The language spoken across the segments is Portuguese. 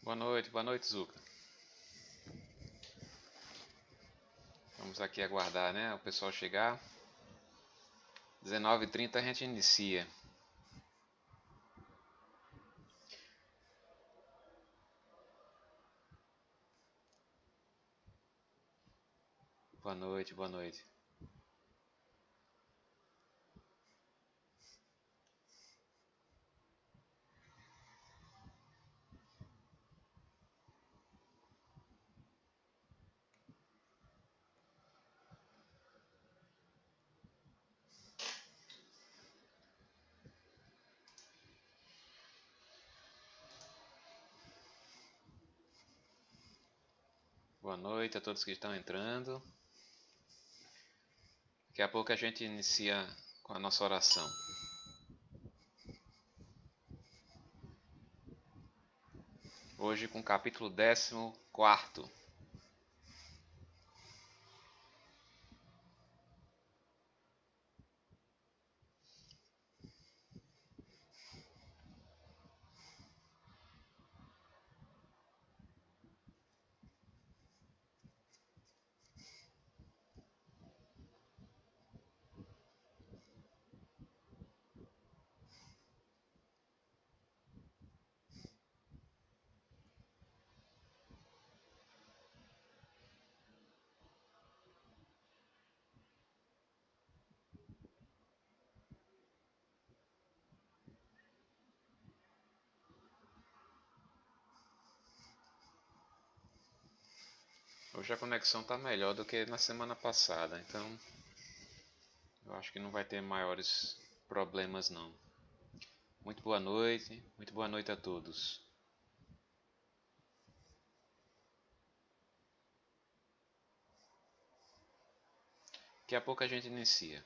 Boa noite, Zuka. Vamos aqui aguardar, né, o pessoal chegar. 19h30 a gente inicia. Boa noite, boa noite. Boa noite a todos que estão entrando. Daqui a pouco a gente inicia com a nossa oração. Hoje com o capítulo 14. Hoje a conexão está melhor do que na semana passada, então eu acho que não vai ter maiores problemas não. Muito boa noite a todos. Daqui a pouco a gente inicia.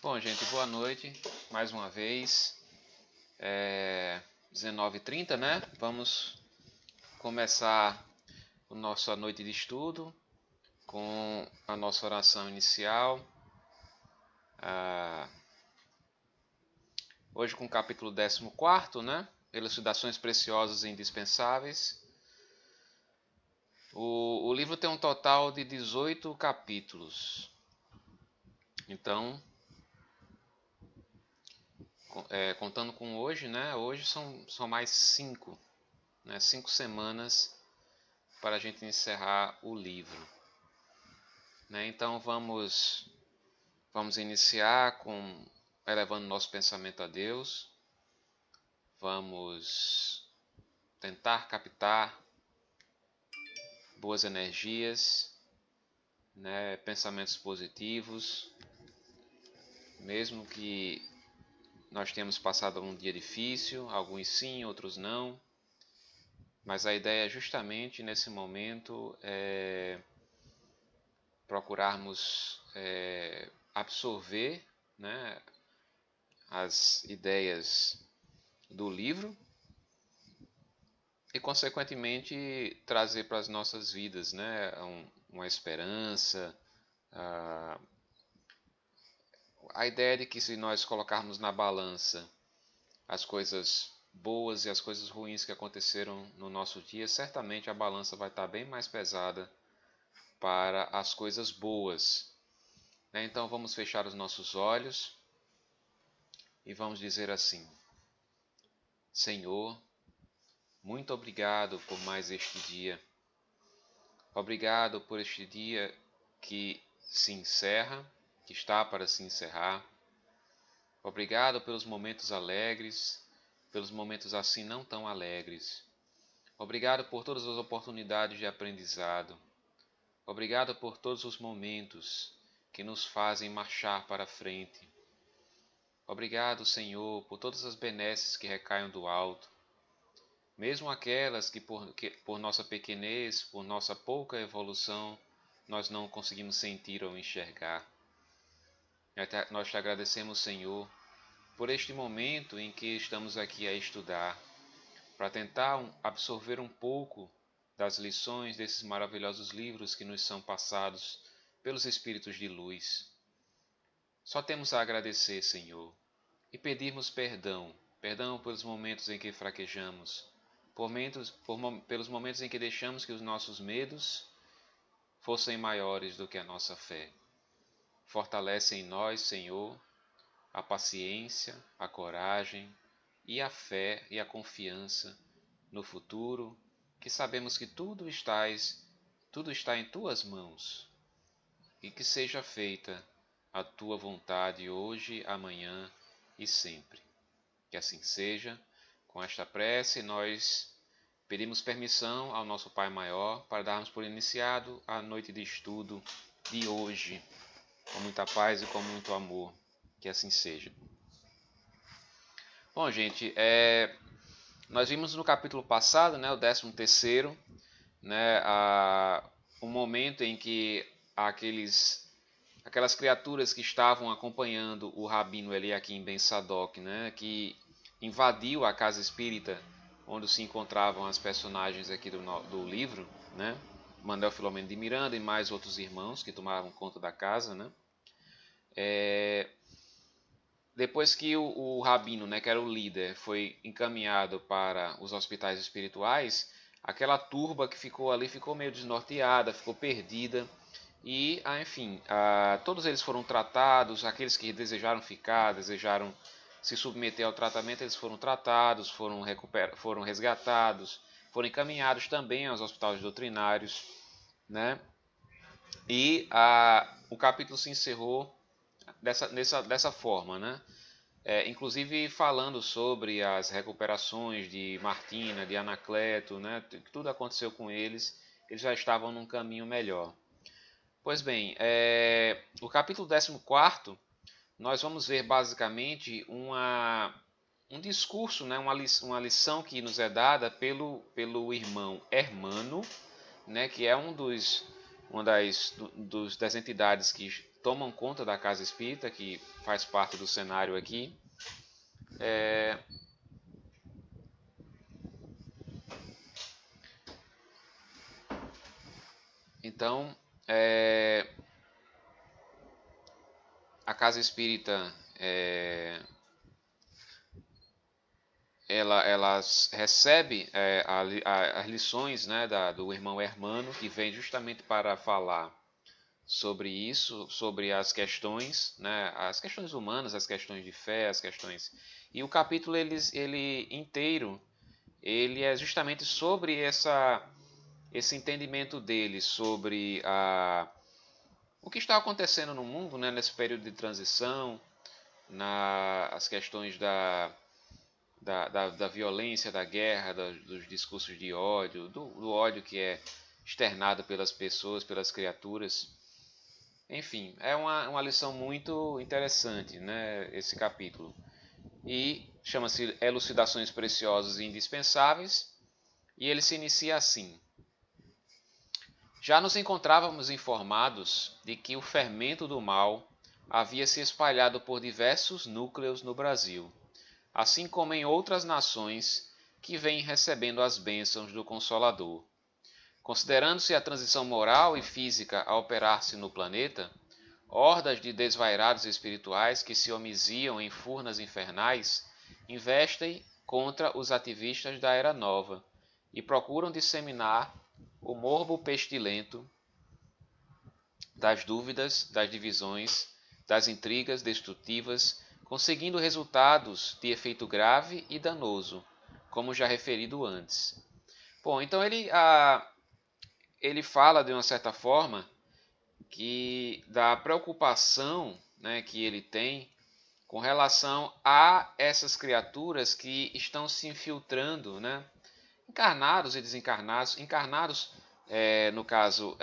Bom, gente, boa noite mais uma vez. 19h30, né? Vamos começar a nossa noite de estudo com a nossa oração inicial. Hoje com o capítulo 14, né? Elucidações preciosas e indispensáveis. O livro tem um total de 18 capítulos. Então, contando com hoje, né? Hoje são mais 5, né? 5 semanas para a gente encerrar o livro, né? Então vamos iniciar com elevando nosso pensamento a Deus. Vamos tentar captar boas energias, né? Pensamentos positivos, mesmo que nós temos passado um dia difícil, alguns sim, outros não, mas a ideia é justamente nesse momento procurarmos absorver, né, as ideias do livro e, consequentemente, trazer para as nossas vidas, né, uma esperança, a ideia de que, se nós colocarmos na balança as coisas boas e as coisas ruins que aconteceram no nosso dia, certamente a balança vai estar bem mais pesada para as coisas boas. Então vamos fechar os nossos olhos e vamos dizer assim: Senhor, muito obrigado por mais este dia. Obrigado por este dia que se encerra, que está para se encerrar. Obrigado pelos momentos alegres, pelos momentos assim não tão alegres. Obrigado por todas as oportunidades de aprendizado. Obrigado por todos os momentos que nos fazem marchar para frente. Obrigado, Senhor, por todas as benesses que recaem do alto, mesmo aquelas que por nossa pequenez, por nossa pouca evolução, nós não conseguimos sentir ou enxergar. Nós te agradecemos, Senhor, por este momento em que estamos aqui a estudar, para tentar absorver um pouco das lições desses maravilhosos livros que nos são passados pelos Espíritos de luz. Só temos a agradecer, Senhor, e pedirmos perdão pelos momentos em que fraquejamos, pelos momentos em que deixamos que os nossos medos fossem maiores do que a nossa fé. Fortalece em nós, Senhor, a paciência, a coragem e a fé e a confiança no futuro, que sabemos que tudo está em Tuas mãos, e que seja feita a Tua vontade hoje, amanhã e sempre. Que assim seja. Com esta prece, nós pedimos permissão ao nosso Pai Maior para darmos por iniciado a noite de estudo de hoje, com muita paz e com muito amor. Que assim seja. Bom, gente, nós vimos no capítulo passado, né, o 13º, né, o momento em que aquelas criaturas que estavam acompanhando o Rabino Eliakim Ben Sadok, né, que invadiu a casa espírita onde se encontravam as personagens aqui do livro, né, Manuel Filomeno de Miranda e mais outros irmãos que tomavam conta da casa, né. Depois que o Rabino, né, que era o líder, foi encaminhado para os hospitais espirituais, aquela turba que ficou ali ficou meio desnorteada, ficou perdida. E, enfim, todos eles foram tratados, aqueles que desejaram ficar, desejaram se submeter ao tratamento, eles foram tratados, foram resgatados, foram encaminhados também aos hospitais doutrinários, né? E o capítulo se encerrou dessa forma, né? Inclusive falando sobre as recuperações de Martina, de Anacleto, né? Que tudo aconteceu com eles, eles já estavam num caminho melhor. Pois bem, o capítulo 14, nós vamos ver basicamente um discurso, né, uma lição que nos é dada pelo irmão Hermano, né, que é das entidades que tomam conta da casa espírita, que faz parte do cenário aqui. Então, a casa espírita ela recebe as lições, né, do irmão Hermano, que vem justamente para falar sobre isso, sobre as questões, né, as questões humanas, as questões de fé, as questões. E o capítulo ele inteiro ele é justamente sobre esse entendimento dele sobre o que está acontecendo no mundo, né, nesse período de transição, as questões da violência, da guerra, dos discursos de ódio, do ódio que é externado pelas pessoas, pelas criaturas. Enfim, é uma lição muito interessante, né, esse capítulo. e chama-se Elucidações Preciosas e Indispensáveis, e ele se inicia assim: já nos encontrávamos informados de que o fermento do mal havia se espalhado por diversos núcleos no Brasil, assim como em outras nações que vêm recebendo as bênçãos do Consolador. Considerando-se a transição moral e física a operar-se no planeta, hordas de desvairados espirituais que se homiciam em furnas infernais investem contra os ativistas da Era Nova e procuram disseminar o morbo pestilento das dúvidas, das divisões, das intrigas destrutivas, conseguindo resultados de efeito grave e danoso, como já referido antes. Bom, então ele fala de uma certa forma que da preocupação, né, que ele tem com relação a essas criaturas que estão se infiltrando, né, encarnados e desencarnados, encarnados, no caso,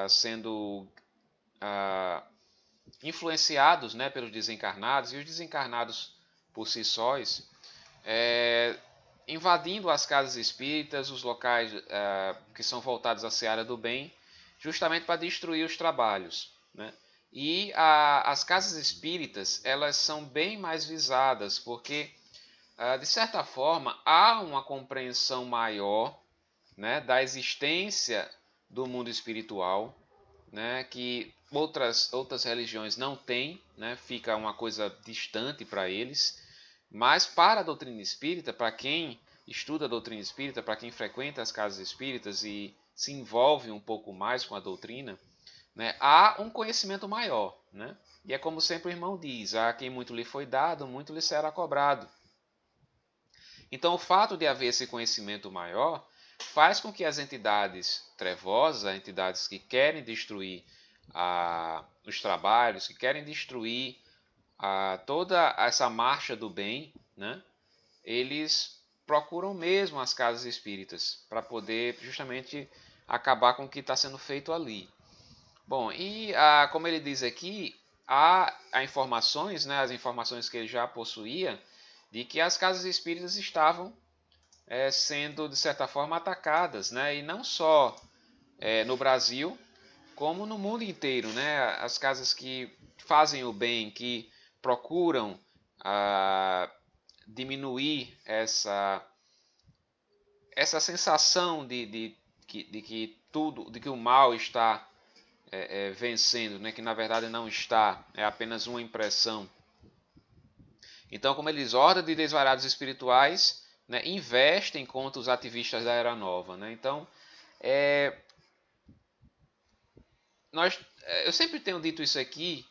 sendo influenciados, né, pelos desencarnados, e os desencarnados por si sós, invadindo as casas espíritas, os locais que são voltados à seara do bem, justamente para destruir os trabalhos, né? E as casas espíritas, elas são bem mais visadas, porque, de certa forma, há uma compreensão maior, né, da existência do mundo espiritual, né, que outras religiões não têm, né, fica uma coisa distante para eles, mas para a doutrina espírita, para quem estuda a doutrina espírita, para quem frequenta as casas espíritas e se envolve um pouco mais com a doutrina, né, há um conhecimento maior, né? E é como sempre o irmão diz: a quem muito lhe foi dado, muito lhe será cobrado. Então, o fato de haver esse conhecimento maior faz com que as entidades trevosas, as entidades que querem destruir os trabalhos, que querem destruir toda essa marcha do bem, né, eles procuram mesmo as casas espíritas para poder justamente acabar com o que está sendo feito ali. Bom, e como ele diz aqui, há informações, né, as informações que ele já possuía, de que as casas espíritas estavam sendo, de certa forma, atacadas, né, e não só no Brasil, como no mundo inteiro, né, as casas que fazem o bem, que procuram diminuir essa sensação de que tudo, de que o mal está vencendo, né, que na verdade não está, é apenas uma impressão. Então, como ele diz, horda de desvarados espirituais, né, investem contra os ativistas da Era Nova, né? Então, eu sempre tenho dito isso aqui,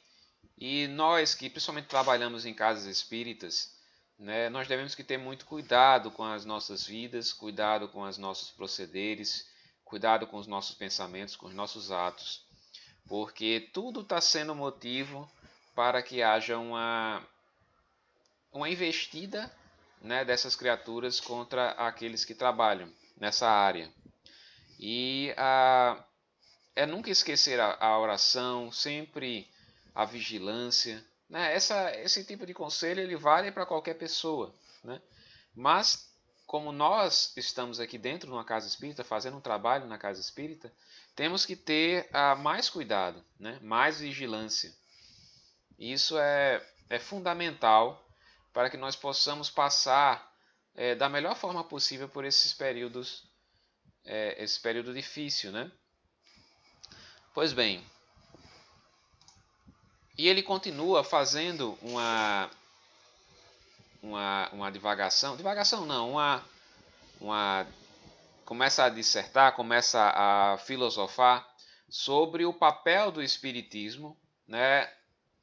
e nós que principalmente trabalhamos em casas espíritas, né, nós devemos que ter muito cuidado com as nossas vidas, cuidado com os nossos procederes, cuidado com os nossos pensamentos, com os nossos atos, porque tudo está sendo motivo para que haja uma investida, né, dessas criaturas contra aqueles que trabalham nessa área. E é nunca esquecer a oração, sempre a vigilância, né? Esse tipo de conselho ele vale para qualquer pessoa, né? Mas como nós estamos aqui dentro de uma casa espírita, fazendo um trabalho na casa espírita, temos que ter mais cuidado, né? Mais vigilância. Isso é fundamental para que nós possamos passar da melhor forma possível por esses períodos, esse período difícil, né? Pois bem, e ele continua fazendo uma divagação não, começa a dissertar, começa a filosofar sobre o papel do espiritismo, né,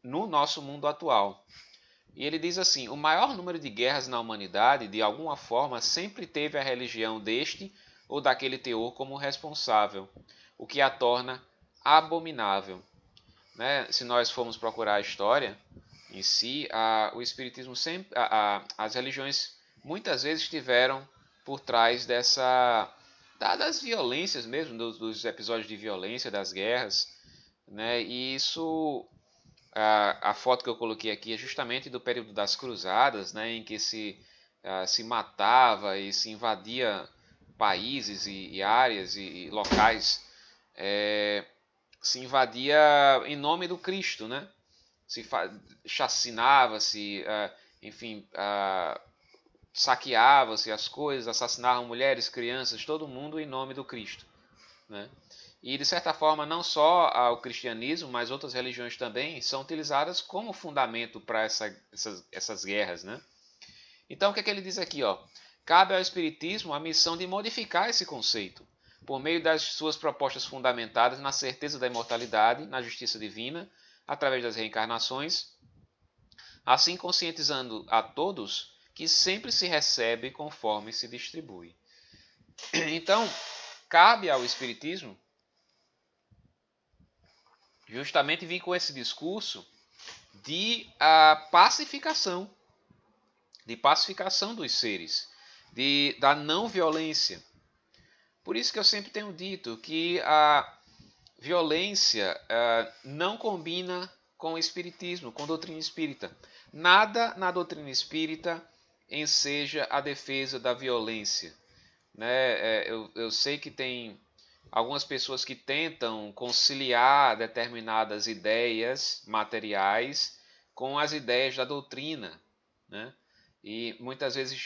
no nosso mundo atual. E ele diz assim: o maior número de guerras na humanidade, de alguma forma, sempre teve a religião deste ou daquele teor como responsável, o que a torna abominável. Né? Se nós formos procurar a história em si, o espiritismo sempre, as religiões muitas vezes estiveram por trás das violências mesmo, dos episódios de violência, das guerras, né? E isso a foto que eu coloquei aqui é justamente do período das cruzadas, né, em que se matava e se invadia países e áreas e locais, se invadia em nome do Cristo, né? Chacinava-se, enfim, saqueava-se as coisas, assassinavam mulheres, crianças, todo mundo em nome do Cristo, né? E de certa forma não só o cristianismo, mas outras religiões também são utilizadas como fundamento para essas guerras, né? Então o que é que ele diz aqui, ó? Cabe ao Espiritismo a missão de modificar esse conceito, por meio das suas propostas fundamentadas na certeza da imortalidade, na justiça divina, através das reencarnações, assim conscientizando a todos que sempre se recebe conforme se distribui. Então, cabe ao Espiritismo justamente vir com esse discurso de pacificação dos seres, da não violência. Por isso que eu sempre tenho dito que a violência não combina com o espiritismo, com a doutrina espírita. Nada na doutrina espírita enseja a defesa da violência, né? Eu sei que tem algumas pessoas que tentam conciliar determinadas ideias materiais com as ideias da doutrina, né? E muitas vezes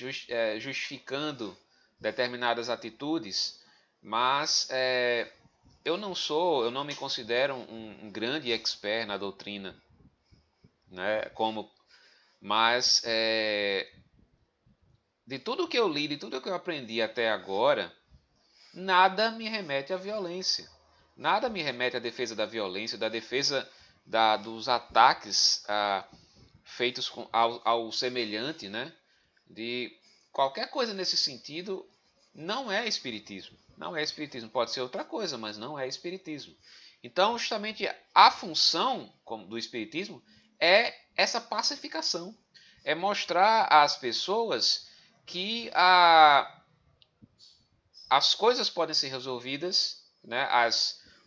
justificando determinadas atitudes, mas eu não me considero um grande expert na doutrina, né? Mas de tudo que eu li, de tudo que eu aprendi até agora, nada me remete à violência. Nada me remete à defesa da violência, da defesa dos ataques feitos ao semelhante, né? De qualquer coisa nesse sentido não é espiritismo. Não é espiritismo. Pode ser outra coisa, mas não é espiritismo. Então, justamente a função do espiritismo é essa pacificação. É mostrar às pessoas que as coisas podem ser resolvidas, né?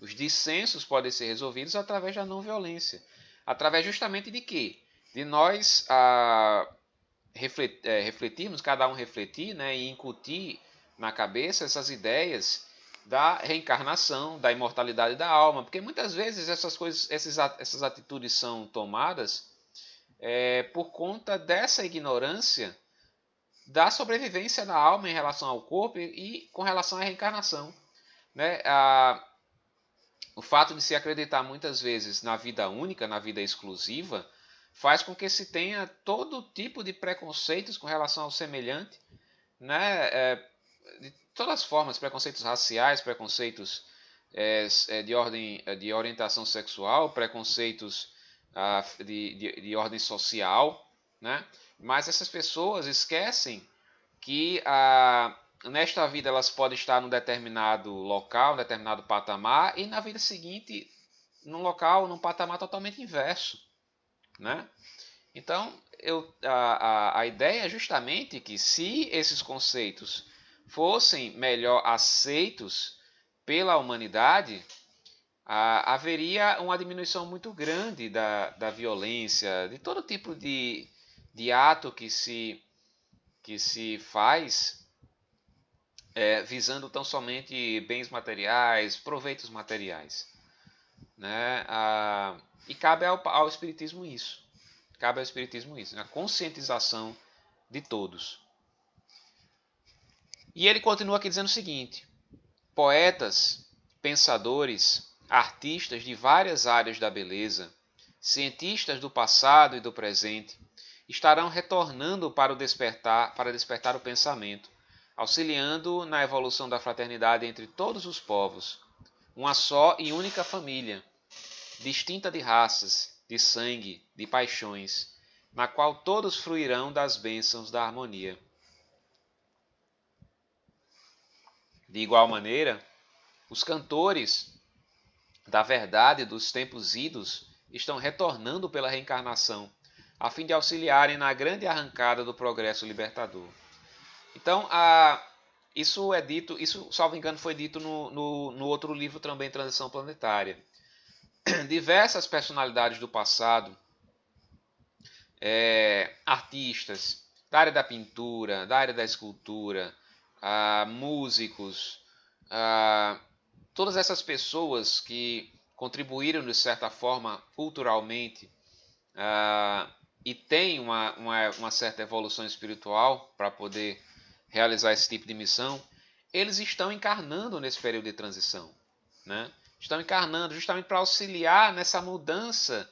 Os dissensos podem ser resolvidos através da não violência. Através justamente de quê? De nós refletirmos, cada um refletir, né? E incutir na cabeça essas ideias da reencarnação, da imortalidade da alma. Porque muitas vezes essas atitudes são tomadas por conta dessa ignorância da sobrevivência da alma em relação ao corpo e com relação à reencarnação, né? O fato de se acreditar muitas vezes na vida única, na vida exclusiva, faz com que se tenha todo tipo de preconceitos com relação ao semelhante, né? De todas as formas, preconceitos raciais, preconceitos de orientação sexual, preconceitos de ordem social, né? Mas essas pessoas esquecem que nesta vida elas podem estar num determinado local, num determinado patamar, e na vida seguinte num local, num patamar totalmente inverso, né? Então, a ideia é justamente que se esses conceitos fossem melhor aceitos pela humanidade, haveria uma diminuição muito grande da violência, de todo tipo de ato que se faz visando tão somente bens materiais, proveitos materiais, né? E cabe ao Espiritismo isso. Cabe ao Espiritismo isso, a conscientização de todos. E ele continua aqui dizendo o seguinte: poetas, pensadores, artistas de várias áreas da beleza, cientistas do passado e do presente, estarão retornando para despertar o pensamento, auxiliando na evolução da fraternidade entre todos os povos, uma só e única família, distinta de raças, de sangue, de paixões, na qual todos fruirão das bênçãos da harmonia. De igual maneira, os cantores da verdade dos tempos idos estão retornando pela reencarnação, a fim de auxiliarem na grande arrancada do progresso libertador. Então, isso é dito, isso, salvo engano, foi dito no outro livro também, Transição Planetária. diversas personalidades do passado, artistas da área da pintura, da área da escultura, músicos, todas essas pessoas que contribuíram de certa forma culturalmente e têm uma certa evolução espiritual para poder realizar esse tipo de missão, eles estão encarnando nesse período de transição, né? Estão encarnando justamente para auxiliar nessa mudança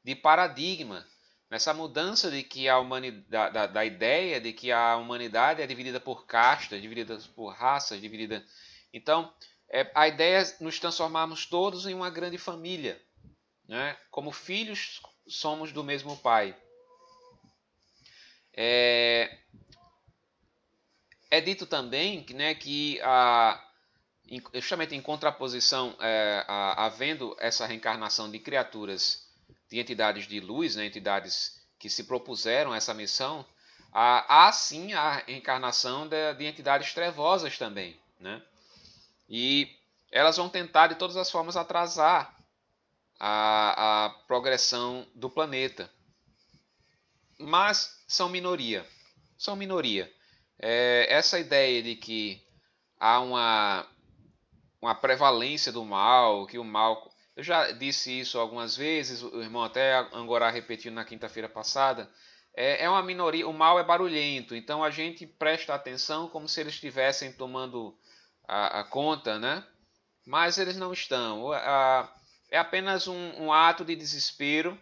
de paradigma, nessa mudança de que a humanidade, da ideia de que a humanidade é dividida por castas, dividida por raças, dividida. Então, a ideia é nos transformarmos todos em uma grande família, né? Como filhos somos do mesmo Pai. É dito também que justamente em contraposição, havendo essa reencarnação de criaturas, de entidades de luz, né, entidades que se propuseram essa missão, há sim a reencarnação de entidades trevosas também, né? E elas vão tentar de todas as formas atrasar a progressão do planeta. Mas são minoria. São minoria. Essa ideia de que há uma prevalência do mal, que o mal... Eu já disse isso algumas vezes, o irmão até Angorá repetiu na quinta-feira passada. É uma minoria, o mal é barulhento, então a gente presta atenção como se eles estivessem tomando a conta, né? Mas eles não estão. É apenas um ato de desespero,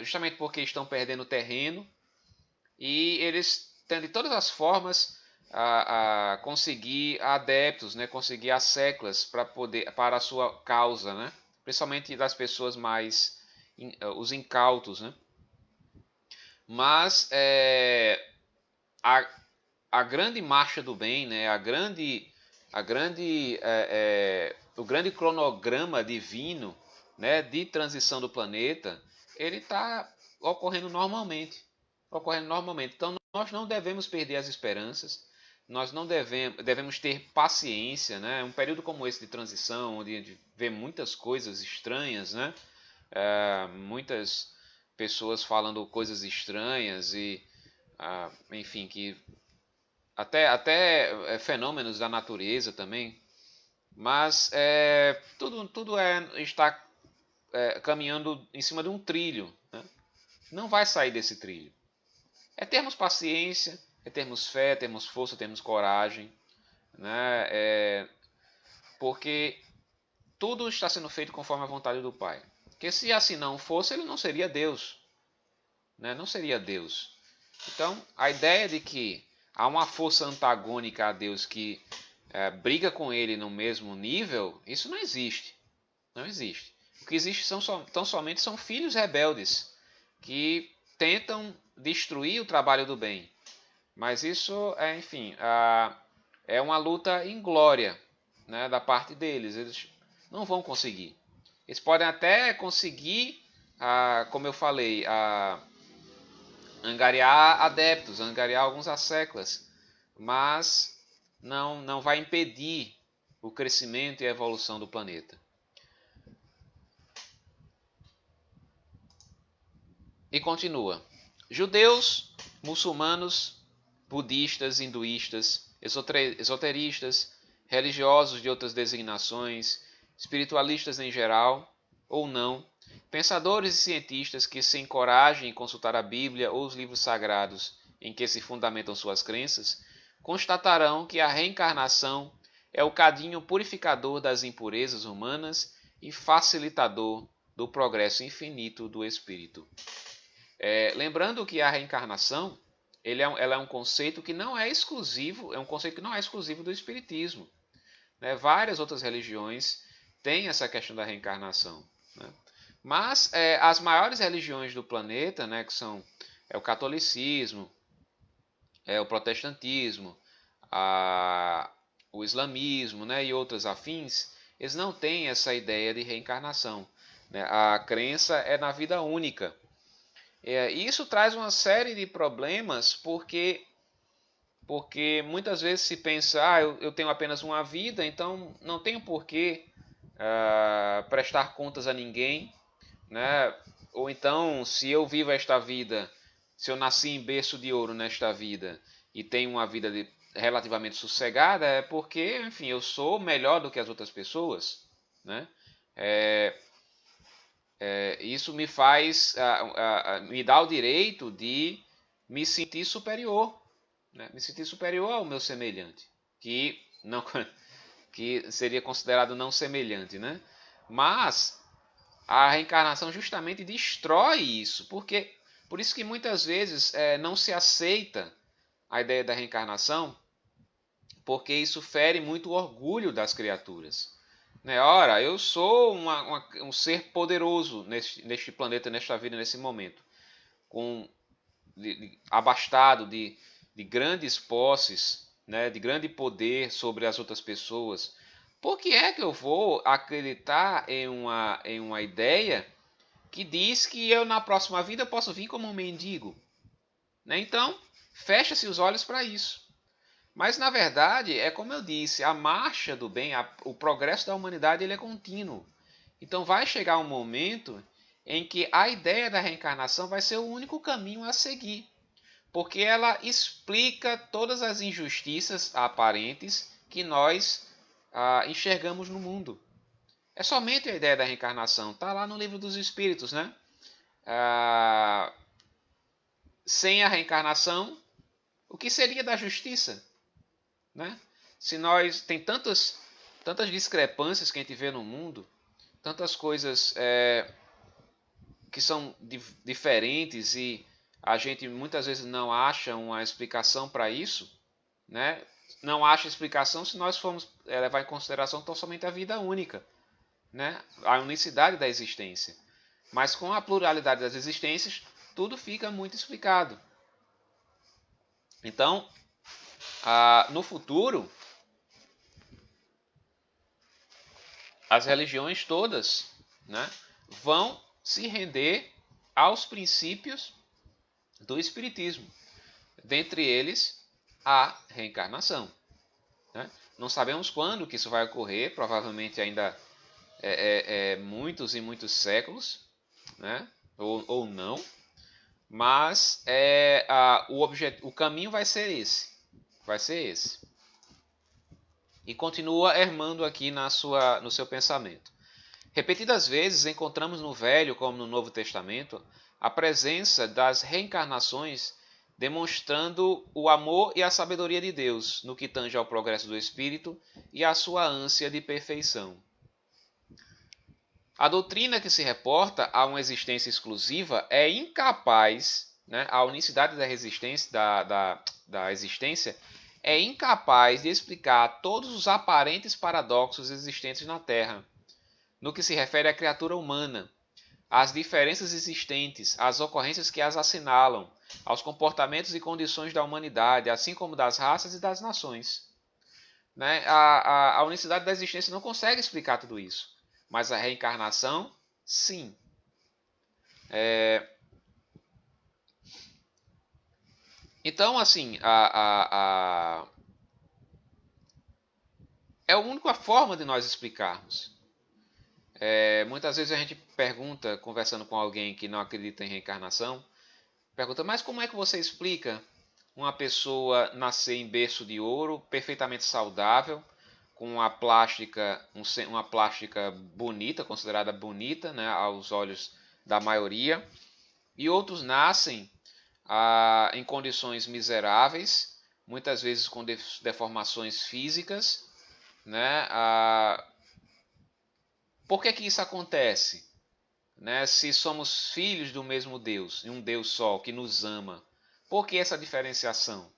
justamente porque estão perdendo terreno, e eles têm de todas as formas a conseguir adeptos, né? Conseguir as seclas para a sua causa, né? Principalmente das pessoas mais os incautos, né? Mas a, a grande marcha do bem, né? O grande cronograma divino, né? De transição do planeta, ele está ocorrendo normalmente. Então nós não devemos perder as esperanças, nós não devemos ter paciência, né? Um período como esse de transição, onde a gente vê muitas coisas estranhas, né? Muitas pessoas falando coisas estranhas e, enfim, que até fenômenos da natureza também, mas tudo está caminhando em cima de um trilho, né? Não vai sair desse trilho. É termos paciência, é termos fé, termos força, termos coragem, né? Porque tudo está sendo feito conforme a vontade do Pai. Porque se assim não fosse, ele não seria Deus, né? Não seria Deus. Então, a ideia de que há uma força antagônica a Deus que briga com ele no mesmo nível, isso não existe. Não existe. O que existe tão somente são filhos rebeldes que tentam destruir o trabalho do bem. Mas isso enfim, é uma luta inglória, né, da parte deles. Eles não vão conseguir. Eles podem até conseguir, como eu falei, angariar adeptos, angariar alguns asseclas, mas não vai impedir o crescimento e a evolução do planeta. E continua. Judeus, muçulmanos, budistas, hinduístas, esoteristas, religiosos de outras designações, espiritualistas em geral ou não, pensadores e cientistas que se encorajem em consultar a Bíblia ou os livros sagrados em que se fundamentam suas crenças, constatarão que a reencarnação é o cadinho purificador das impurezas humanas e facilitador do progresso infinito do espírito. Lembrando que a reencarnação ela é um conceito que não é exclusivo, do Espiritismo, né? Várias outras religiões têm essa questão da reencarnação, né? Mas as maiores religiões do planeta, né, que são o catolicismo, o protestantismo, o islamismo, né, e outras afins, eles não têm essa ideia de reencarnação, né? A crença é na vida única. E isso traz uma série de problemas porque muitas vezes se pensa, eu tenho apenas uma vida, então não tenho porquê prestar contas a ninguém, né? Ou então, se eu vivo esta vida, se eu nasci em berço de ouro nesta vida e tenho uma vida relativamente sossegada, é porque, enfim, eu sou melhor do que as outras pessoas, né? Isso me faz, me dá o direito de me sentir superior, né? Me sentir superior ao meu semelhante, que não que seria considerado não semelhante, né? Mas a reencarnação justamente destrói isso, porque por isso que muitas vezes não se aceita a ideia da reencarnação, porque isso fere muito o orgulho das criaturas. Né? Ora, eu sou um ser poderoso neste planeta, nesta vida, nesse momento, abastado de grandes posses, né? De grande poder sobre as outras pessoas. Por que é que eu vou acreditar em uma ideia que diz que eu na próxima vida posso vir como um mendigo? Né? Então, fecha-se os olhos para isso. Mas na verdade, é como eu disse, a marcha do bem, o progresso da humanidade ele é contínuo. Então vai chegar um momento em que a ideia da reencarnação vai ser o único caminho a seguir, porque ela explica todas as injustiças aparentes que nós enxergamos no mundo. É somente a ideia da reencarnação, está lá no livro dos Espíritos, né? Sem a reencarnação, o que seria da justiça? Né? Se nós tem tantas discrepâncias que a gente vê no mundo, tantas coisas que são diferentes e a gente muitas vezes não acha uma explicação para isso, né? Não acha explicação se nós formos levar em consideração tão somente a vida única, né? A unicidade da existência. Mas com a pluralidade das existências, tudo fica muito explicado. Então, no futuro, as religiões todas, né, vão se render aos princípios do Espiritismo, dentre eles a reencarnação. Né? Não sabemos quando que isso vai ocorrer, provavelmente ainda muitos e muitos séculos, né? ou não, mas o caminho vai ser esse. Vai ser esse. E continua ermando aqui no seu pensamento. Repetidas vezes encontramos no Velho como no Novo Testamento a presença das reencarnações demonstrando o amor e a sabedoria de Deus no que tange ao progresso do espírito e à sua ânsia de perfeição. A doutrina que se reporta a uma existência exclusiva é incapaz, né, a unicidade da existência é incapaz de explicar todos os aparentes paradoxos existentes na Terra, no que se refere à criatura humana, às diferenças existentes, às ocorrências que as assinalam, aos comportamentos e condições da humanidade, assim como das raças e das nações. Né? A unicidade da existência não consegue explicar tudo isso, mas a reencarnação, sim. Então, assim, é a única forma de nós explicarmos. Muitas vezes a gente pergunta, conversando com alguém que não acredita em reencarnação, pergunta, mas como é que você explica uma pessoa nascer em berço de ouro, perfeitamente saudável, com uma plástica bonita, considerada bonita, né, aos olhos da maioria, e outros nascem em condições miseráveis, muitas vezes com deformações físicas, né? Por que isso acontece? Né? Se somos filhos do mesmo Deus, e um Deus só que nos ama, por que essa diferenciação?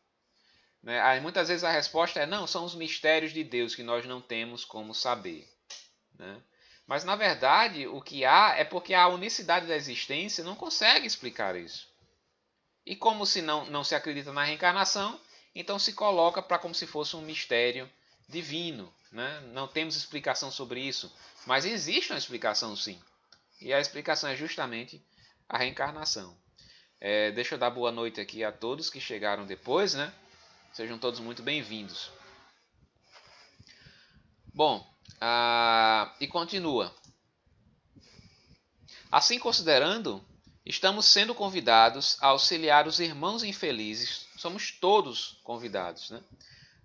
Né? Aí, muitas vezes a resposta é não, são os mistérios de Deus que nós não temos como saber. Né? Mas na verdade o que há é porque a unicidade da existência não consegue explicar isso. E como se não se acredita na reencarnação, então se coloca para como se fosse um mistério divino. Né? Não temos explicação sobre isso, mas existe uma explicação sim. E a explicação é justamente a reencarnação. Deixa eu dar boa noite aqui a todos que chegaram depois, né? Sejam todos muito bem-vindos. Bom, E continua. Assim considerando, estamos sendo convidados a auxiliar os irmãos infelizes, somos todos convidados, né?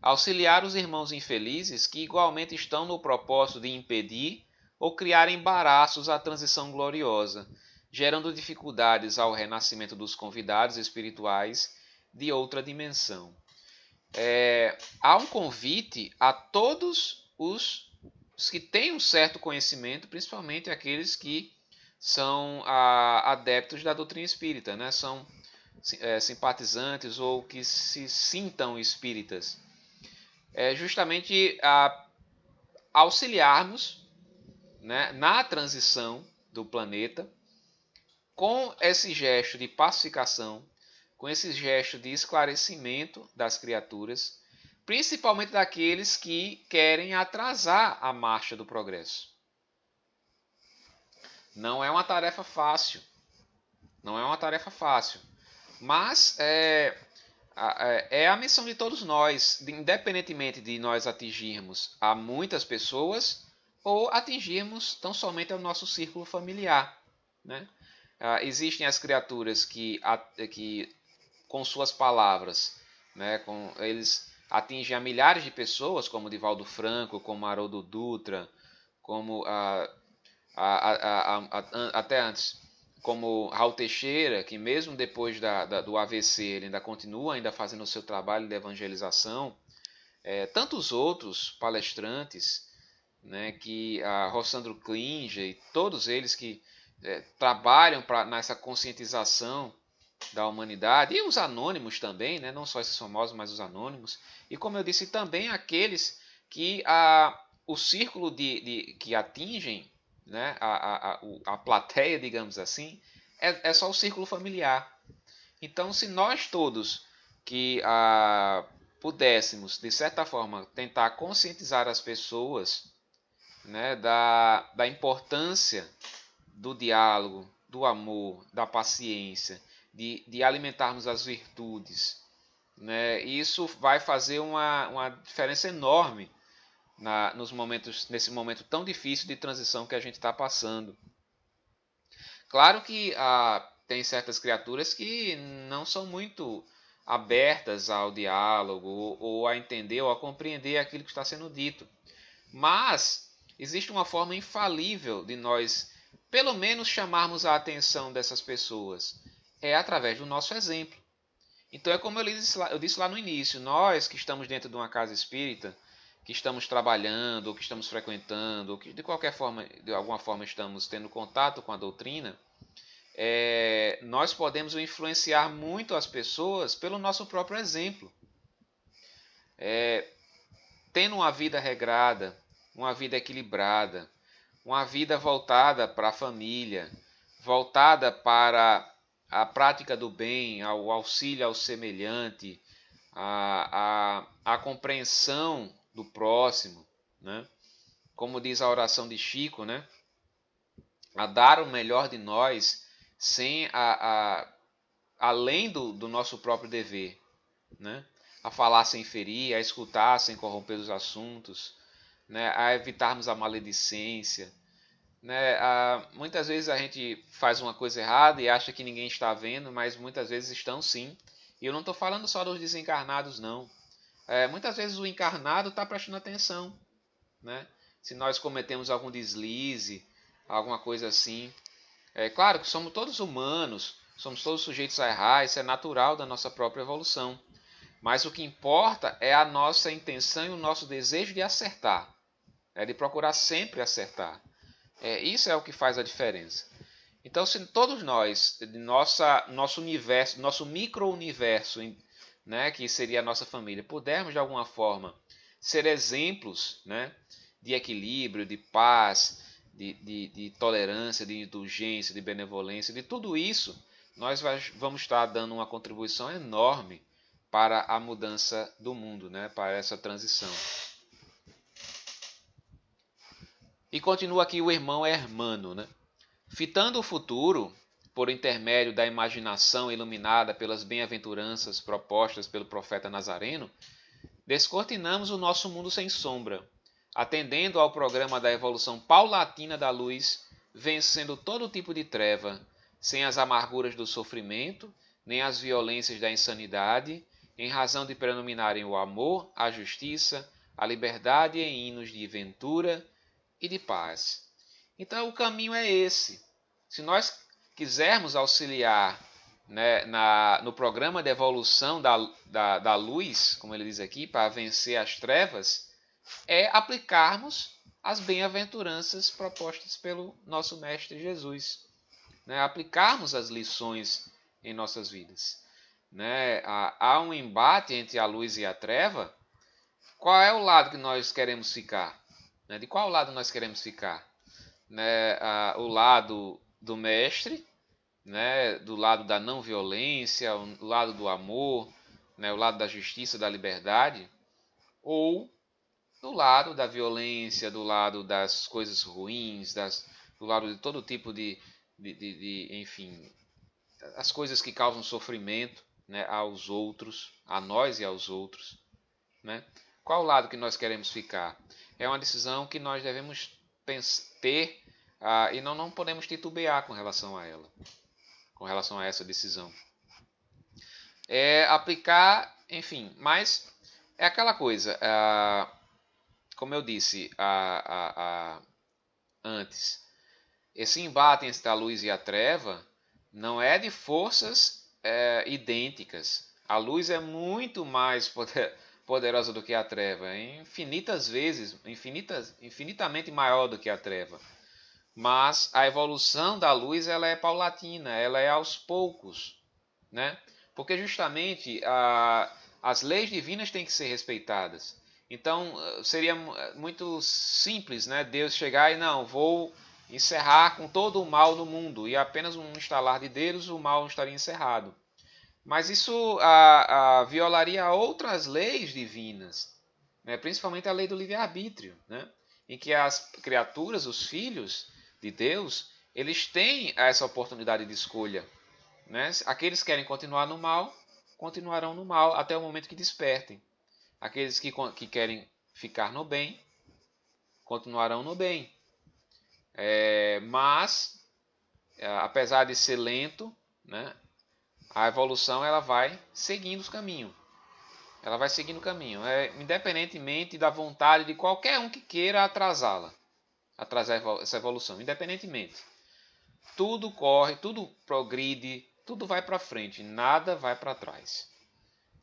Auxiliar os irmãos infelizes que igualmente estão no propósito de impedir ou criar embaraços à transição gloriosa, gerando dificuldades ao renascimento dos convidados espirituais de outra dimensão. Há um convite a todos os que têm um certo conhecimento, principalmente aqueles que são adeptos da doutrina espírita, né? São simpatizantes ou que se sintam espíritas. Justamente a auxiliarmos, né, na transição do planeta com esse gesto de pacificação, com esse gesto de esclarecimento das criaturas, principalmente daqueles que querem atrasar a marcha do progresso. Não é uma tarefa fácil, mas é a missão de todos nós, independentemente de nós atingirmos a muitas pessoas ou atingirmos tão somente o nosso círculo familiar, né? Existem as criaturas que com suas palavras, né, eles atingem a milhares de pessoas, como Divaldo Franco, como Haroldo Dutra, como até antes, como Raul Teixeira, que mesmo depois do AVC ele ainda continua ainda fazendo o seu trabalho de evangelização. Tantos outros palestrantes, né, que Rossandro Klinger e todos eles que trabalham nessa conscientização da humanidade, e os anônimos também, né, não só esses famosos, mas os anônimos, e como eu disse, também aqueles que o círculo que atingem, né, a plateia, digamos assim, é só o círculo familiar. Então, se nós todos que pudéssemos, de certa forma, tentar conscientizar as pessoas, né, da importância do diálogo, do amor, da paciência, de alimentarmos as virtudes, né, isso vai fazer uma diferença enorme nesse momento tão difícil de transição que a gente está passando. Claro que tem certas criaturas que não são muito abertas ao diálogo ou a entender ou a compreender aquilo que está sendo dito. Mas existe uma forma infalível de nós, pelo menos, chamarmos a atenção dessas pessoas. É através do nosso exemplo. Então é como eu disse lá no início, nós que estamos dentro de uma casa espírita, que estamos trabalhando, ou que estamos frequentando, ou que de qualquer forma, de alguma forma estamos tendo contato com a doutrina, nós podemos influenciar muito as pessoas pelo nosso próprio exemplo. Tendo uma vida regrada, uma vida equilibrada, uma vida voltada para a família, voltada para a prática do bem, ao auxílio ao semelhante, a compreensão do próximo, né? Como diz a oração de Chico, né? A dar o melhor de nós sem além do nosso próprio dever, né? A falar sem ferir, a escutar sem corromper os assuntos, né? A evitarmos a maledicência, né? Muitas vezes a gente faz uma coisa errada e acha que ninguém está vendo, mas muitas vezes estão sim. E eu não estou falando só dos desencarnados, não. Muitas vezes o encarnado está prestando atenção, né? Se nós cometemos algum deslize, alguma coisa assim. É claro que somos todos humanos, somos todos sujeitos a errar, isso é natural da nossa própria evolução. Mas o que importa é a nossa intenção e o nosso desejo de acertar, de procurar sempre acertar. Isso é o que faz a diferença. Então, se todos nós, de nosso universo, nosso micro-universo, né, que seria a nossa família, pudermos de alguma forma ser exemplos, né, de equilíbrio, de paz, de tolerância, de indulgência, de benevolência, de tudo isso, nós vamos estar dando uma contribuição enorme para a mudança do mundo, né, para essa transição. E continua aqui o irmão Hermano, né? Fitando o futuro, por intermédio da imaginação iluminada pelas bem-aventuranças propostas pelo profeta Nazareno, descortinamos o nosso mundo sem sombra, atendendo ao programa da evolução paulatina da luz, vencendo todo tipo de treva, sem as amarguras do sofrimento, nem as violências da insanidade, em razão de predominarem o amor, a justiça, a liberdade em hinos de ventura e de paz. Então o caminho é esse. Se nós quisermos auxiliar, né, no programa de evolução da luz, como ele diz aqui, para vencer as trevas, é aplicarmos as bem-aventuranças propostas pelo nosso Mestre Jesus. Né? Aplicarmos as lições em nossas vidas. Né? Há um embate entre a luz e a treva. Qual é o lado que nós queremos ficar? Né? De qual lado nós queremos ficar? Né? O lado do Mestre, né? Do lado da não violência, o lado do amor, né? O lado da justiça, da liberdade, ou do lado da violência, do lado das coisas ruins, do lado de todo tipo enfim, as coisas que causam sofrimento, né? Aos outros, a nós e aos outros. Né? Qual lado que nós queremos ficar? É uma decisão que nós devemos ter e não podemos titubear com relação a ela, com relação a essa decisão. É aplicar, enfim, mas é aquela coisa, como eu disse antes, esse embate entre a luz e a treva não é de forças idênticas. A luz é muito mais poderosa do que a treva, infinitas vezes, infinitamente maior do que a treva. Mas a evolução da luz ela é paulatina, ela é aos poucos, né? Porque justamente as leis divinas têm que ser respeitadas. Então seria muito simples, né? Deus chegar e não, vou encerrar com todo o mal no mundo e apenas um estalar de dedos o mal estaria encerrado. Mas isso violaria outras leis divinas, né? Principalmente a lei do livre-arbítrio, né? Em que as criaturas, os filhos de Deus, eles têm essa oportunidade de escolha. Né? Aqueles que querem continuar no mal, continuarão no mal até o momento que despertem. Aqueles que querem ficar no bem, continuarão no bem. Mas, apesar de ser lento, né? A evolução ela vai seguindo os caminhos. Ela vai seguindo o caminho, independentemente da vontade de qualquer um que queira atrasá-la, atrasar essa evolução, independentemente. Tudo corre, tudo progride, tudo vai para frente, nada vai para trás.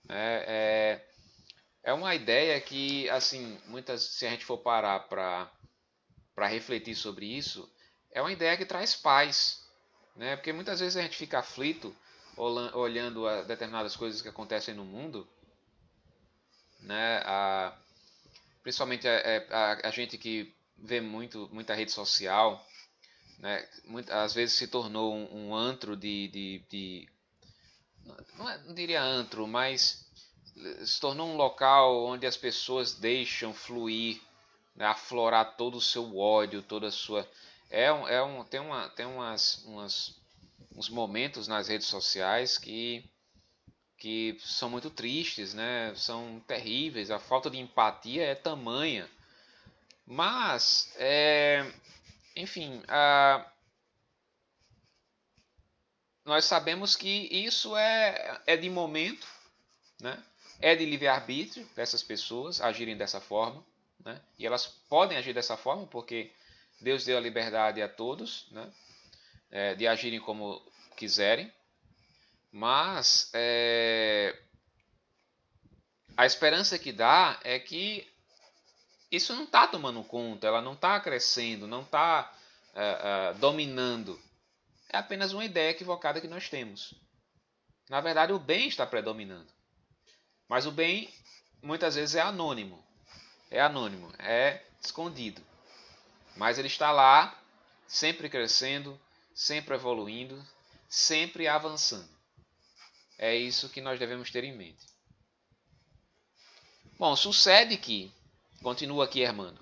É uma ideia que, assim, se a gente for parar para refletir sobre isso, é uma ideia que traz paz. Né? Porque muitas vezes a gente fica aflito olhando a determinadas coisas que acontecem no mundo, né? Principalmente a gente que vê muita rede social, né? Às vezes se tornou um antro não diria antro, mas se tornou um local onde as pessoas deixam fluir, né? Aflorar todo o seu ódio, toda a sua... Tem uns momentos nas redes sociais que são muito tristes, né? São terríveis, a falta de empatia é tamanha. Mas, enfim, nós sabemos que isso é de momento, né? É de livre-arbítrio dessas pessoas agirem dessa forma, né? E elas podem agir dessa forma porque Deus deu a liberdade a todos, né? De agirem como quiserem, mas a esperança que dá é que isso não está tomando conta, ela não está crescendo, não está dominando. É apenas uma ideia equivocada que nós temos. Na verdade, o bem está predominando. Mas o bem, muitas vezes, é anônimo. É escondido. Mas ele está lá, sempre crescendo, sempre evoluindo, sempre avançando. É isso que nós devemos ter em mente. Bom, sucede que, continua aqui Hermano,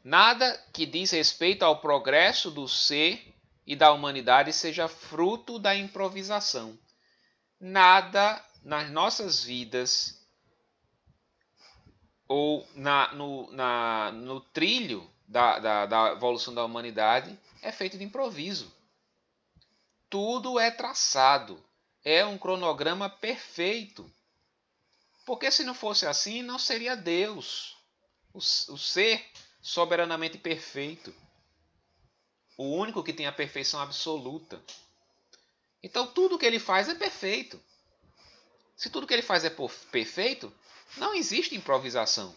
nada que diz respeito ao progresso do ser e da humanidade seja fruto da improvisação. Nada nas nossas vidas, ou no trilho da evolução da humanidade é feito de improviso. Tudo é traçado, é um cronograma perfeito. Porque se não fosse assim, não seria Deus, o ser soberanamente perfeito, o único que tem a perfeição absoluta. Então tudo que ele faz é perfeito. Se tudo que ele faz é perfeito, não existe improvisação.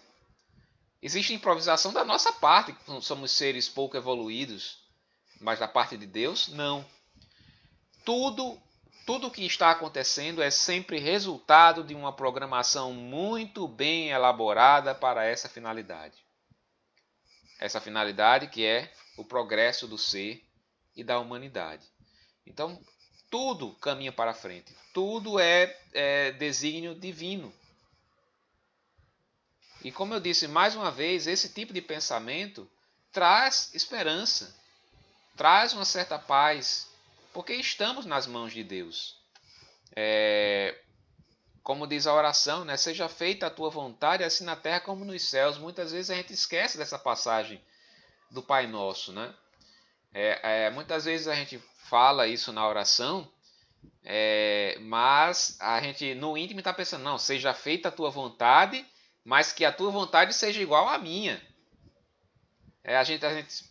Existe improvisação da nossa parte, que somos seres pouco evoluídos, mas da parte de Deus, não. Tudo que está acontecendo é sempre resultado de uma programação muito bem elaborada para essa finalidade. Essa finalidade que é o progresso do ser e da humanidade. Então, tudo caminha para frente. Tudo é desígnio divino. E como eu disse mais uma vez, esse tipo de pensamento traz esperança, traz uma certa paz, porque estamos nas mãos de Deus. Como diz a oração, né? Seja feita a tua vontade, assim na terra como nos céus. Muitas vezes a gente esquece dessa passagem do Pai Nosso, né? Muitas vezes a gente fala isso na oração, mas a gente no íntimo está pensando, não, seja feita a tua vontade, mas que a tua vontade seja igual à minha. A gente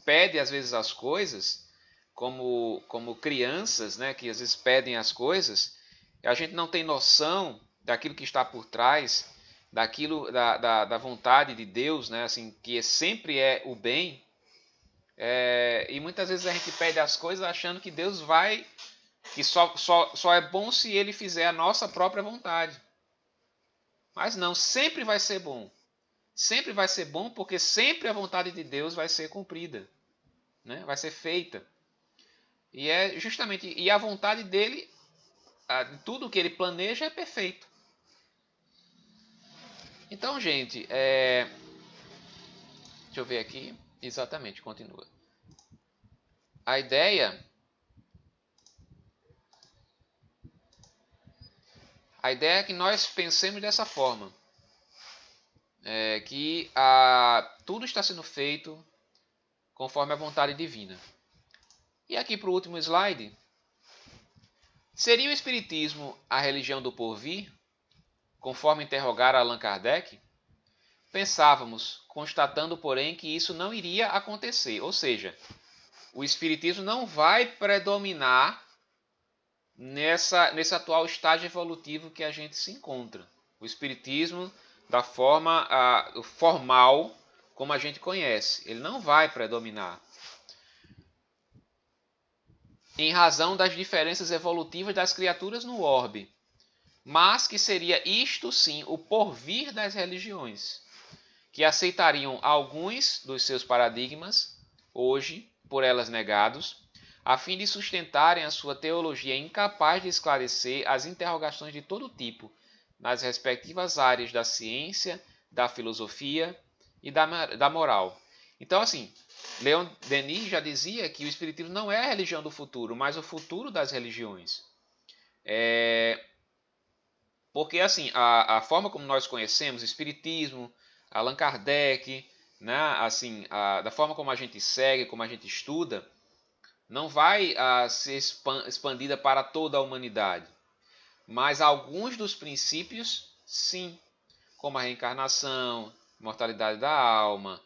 pede às vezes as coisas como crianças, né, que às vezes pedem as coisas, e a gente não tem noção daquilo que está por trás, daquilo da vontade de Deus, né, assim, que sempre é o bem. E muitas vezes a gente pede as coisas achando que Deus que só é bom se Ele fizer a nossa própria vontade. Mas não, sempre vai ser bom. Sempre vai ser bom porque sempre a vontade de Deus vai ser cumprida, né? Vai ser feita. E a vontade dele, tudo que ele planeja é perfeito. Então, gente, deixa eu ver aqui. Exatamente, continua. A ideia é que nós pensemos dessa forma. Que tudo está sendo feito conforme a vontade divina. E aqui para o último slide. Seria o Espiritismo a religião do porvir? Conforme interrogara Allan Kardec? Pensávamos, constatando, porém, que isso não iria acontecer. Ou seja, o Espiritismo não vai predominar nesse atual estágio evolutivo que a gente se encontra. O Espiritismo, da forma formal, como a gente conhece, ele não vai predominar. Em razão das diferenças evolutivas das criaturas no orbe, mas que seria isto sim o porvir das religiões, que aceitariam alguns dos seus paradigmas, hoje por elas negados, a fim de sustentarem a sua teologia incapaz de esclarecer as interrogações de todo tipo nas respectivas áreas da ciência, da filosofia e da moral. Então, assim, Leon Denis já dizia que o Espiritismo não é a religião do futuro, mas o futuro das religiões. Porque, assim, a forma como nós conhecemos o Espiritismo, Allan Kardec, né, assim, da forma como a gente segue, como a gente estuda, não vai ser expandida para toda a humanidade. Mas alguns dos princípios, sim, como a reencarnação, mortalidade da alma,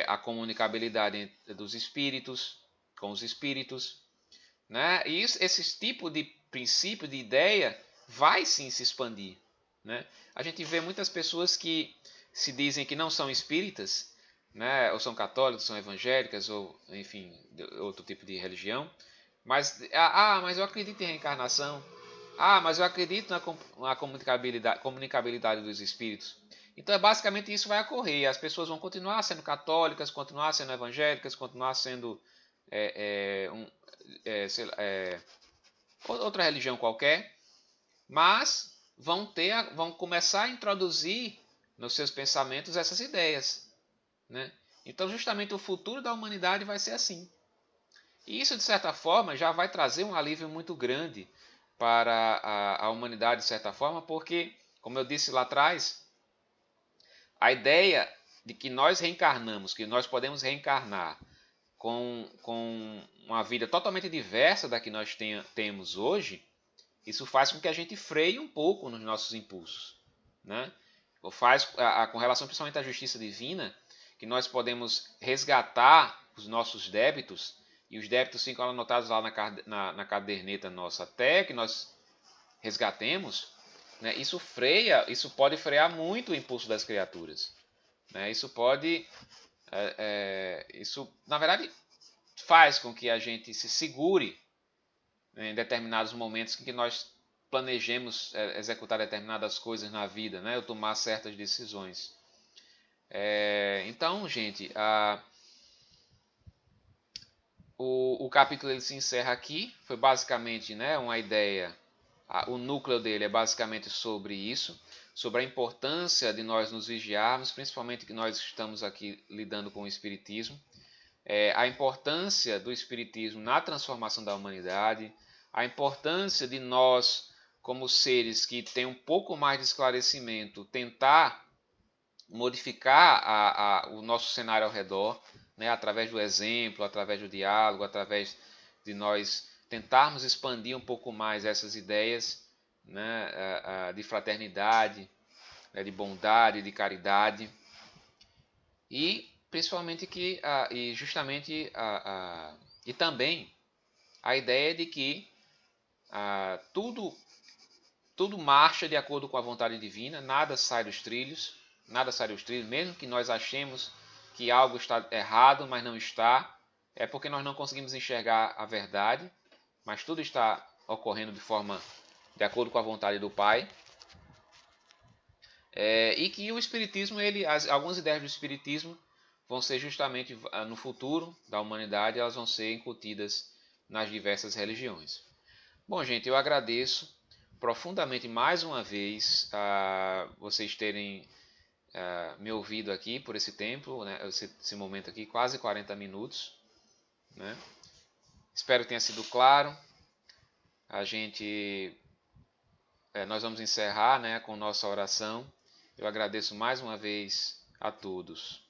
a comunicabilidade dos espíritos com os espíritos, né? E esse tipo de princípio, de ideia, vai sim se expandir, né? A gente vê muitas pessoas que se dizem que não são espíritas, né? Ou são católicos, são evangélicas, ou enfim, outro tipo de religião, mas mas eu acredito em reencarnação. Mas eu acredito na comunicabilidade dos espíritos. Então, basicamente, isso vai ocorrer. As pessoas vão continuar sendo católicas, continuar sendo evangélicas, continuar sendo outra religião qualquer, mas vão começar a introduzir nos seus pensamentos essas ideias, né? Então, justamente, o futuro da humanidade vai ser assim. E isso, de certa forma, já vai trazer um alívio muito grande para a humanidade, de certa forma, porque, como eu disse lá atrás, a ideia de que nós reencarnamos, que nós podemos reencarnar com uma vida totalmente diversa da que nós temos hoje, isso faz com que a gente freie um pouco nos nossos impulsos, né? Ou faz, com relação principalmente à justiça divina, que nós podemos resgatar os nossos débitos, e os débitos ficam anotados lá na caderneta nossa, até que nós resgatemos, né? Isso pode frear muito o impulso das criaturas, né? Isso, na verdade, faz com que a gente se segure em determinados momentos em que nós planejemos executar determinadas coisas na vida, né? Ou tomar certas decisões. Então, gente, o capítulo ele se encerra aqui. Foi basicamente, né, uma ideia. O núcleo dele é basicamente sobre isso, sobre a importância de nós nos vigiarmos, principalmente que nós estamos aqui lidando com o Espiritismo, a importância do Espiritismo na transformação da humanidade, a importância de nós, como seres que têm um pouco mais de esclarecimento, tentar modificar o nosso cenário ao redor, né, através do exemplo, através do diálogo, através de nós tentarmos expandir um pouco mais essas ideias, né, de fraternidade, de bondade, de caridade, e principalmente e também a ideia de que tudo marcha de acordo com a vontade divina, nada sai dos trilhos, mesmo que nós achemos que algo está errado, mas não está, é porque nós não conseguimos enxergar a verdade, mas tudo está ocorrendo de acordo com a vontade do Pai. E que o Espiritismo, algumas ideias do Espiritismo vão ser justamente no futuro da humanidade, elas vão ser incutidas nas diversas religiões. Bom, gente, eu agradeço profundamente mais uma vez vocês terem me ouvido aqui por esse tempo, né, esse momento aqui, quase 40 minutos. Né? Espero que tenha sido claro. Nós vamos encerrar, né, com nossa oração. Eu agradeço mais uma vez a todos.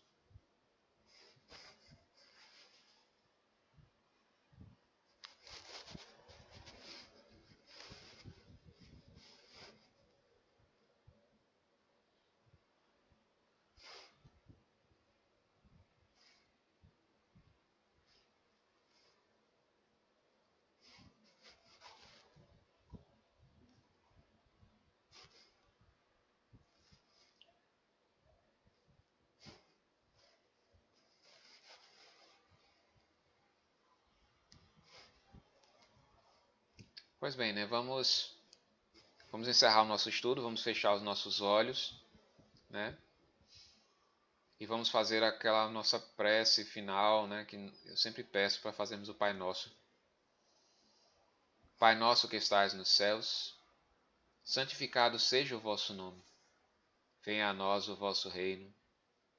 Pois bem, né, vamos encerrar o nosso estudo, vamos fechar os nossos olhos, né? E vamos fazer aquela nossa prece final, né, que eu sempre peço para fazermos o Pai Nosso. Pai nosso que estais nos céus, santificado seja o vosso nome. Venha a nós o vosso reino.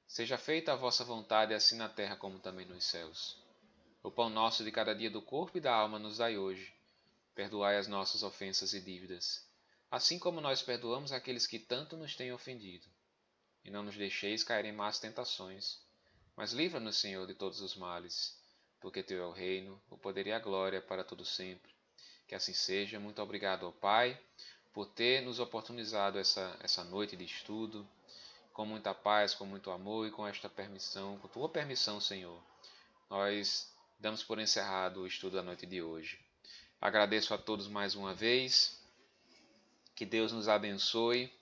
Seja feita a vossa vontade, assim na terra como também nos céus. O pão nosso de cada dia do corpo e da alma nos dai hoje. Perdoai as nossas ofensas e dívidas, assim como nós perdoamos aqueles que tanto nos têm ofendido. E não nos deixeis cair em más tentações, mas livra-nos, Senhor, de todos os males, porque Teu é o reino, o poder e a glória para todo sempre. Que assim seja. Muito obrigado ao Pai por ter nos oportunizado essa noite de estudo, com muita paz, com muito amor e com esta permissão, com Tua permissão, Senhor. Nós damos por encerrado o estudo da noite de hoje. Agradeço a todos mais uma vez, que Deus nos abençoe,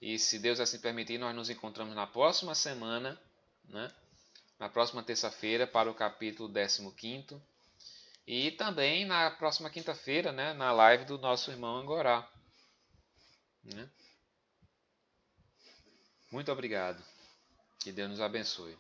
e se Deus assim permitir, nós nos encontramos na próxima semana, né? Na próxima terça-feira, para o capítulo 15º, e também na próxima quinta-feira, né, na live do nosso irmão Angorá. Né? Muito obrigado, que Deus nos abençoe.